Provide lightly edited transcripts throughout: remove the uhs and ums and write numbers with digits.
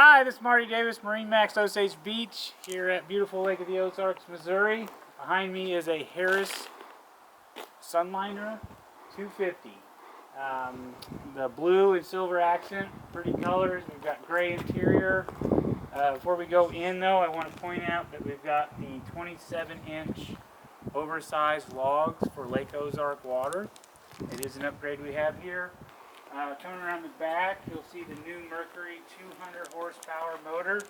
Hi, this is Marty Davis, MarineMax Osage Beach here at beautiful Lake of the Ozarks, Missouri. Behind me is a Harris Sunliner 250. The blue and silver accent, pretty colors. We've got gray interior. Before we go in though, I want to point out that we've got the 27-inch oversized logs for Lake Ozark water. It is an upgrade we have here. Turn around the back, you'll see the new Mercury 200 horsepower motor.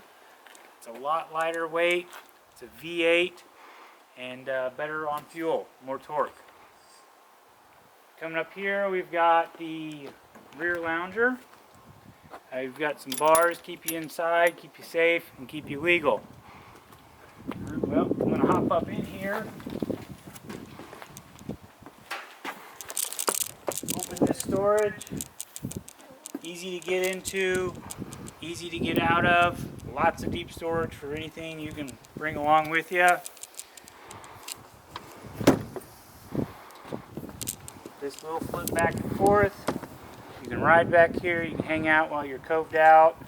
It's a lot lighter weight, it's a V8, and better on fuel, more torque. Coming up here, we've got the rear lounger. You've got some bars, keep you inside, keep you safe, and keep you legal. Well, I'm going to hop up in here. Open this storage. Easy to get into, easy to get out of. Lots of deep storage for anything you can bring along with you. This will flip back and forth. You can ride back here, you can hang out while you're coved out. You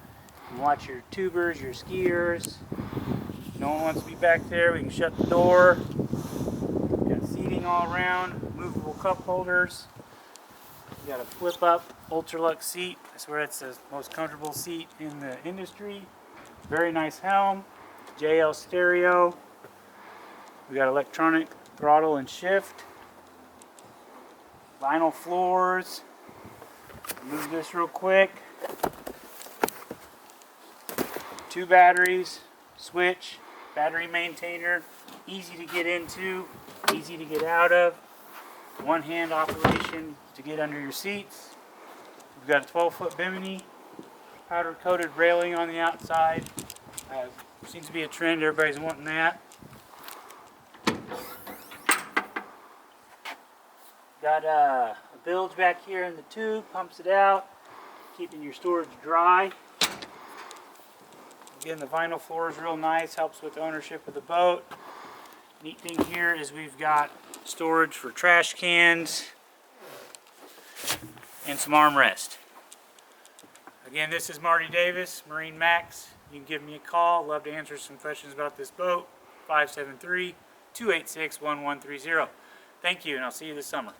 can watch your tubers, your skiers. No one wants to be back there, we can shut the door. We've got seating all around, movable cup holders. You got a flip up Ultralux seat. That's where it's the most comfortable seat in the industry. Very nice helm. JL stereo. We got electronic throttle and shift. Vinyl floors. Move this real quick. 2 batteries. Switch. Battery maintainer. Easy to get into. Easy to get out of. One hand operation to get under your seats. We've got a 12-foot bimini, powder coated railing on the outside. Seems to be a trend, everybody's wanting that. Got a bilge back here in the tube, pumps it out, keeping your storage dry. Again, the vinyl floor is real nice, helps with ownership of the boat. Neat thing here is we've got storage for trash cans and some armrest. Again, this is Marty Davis, MarineMax. You can give me a call. Love to answer some questions about this boat. 573-286-1130. Thank you, and I'll see you this summer.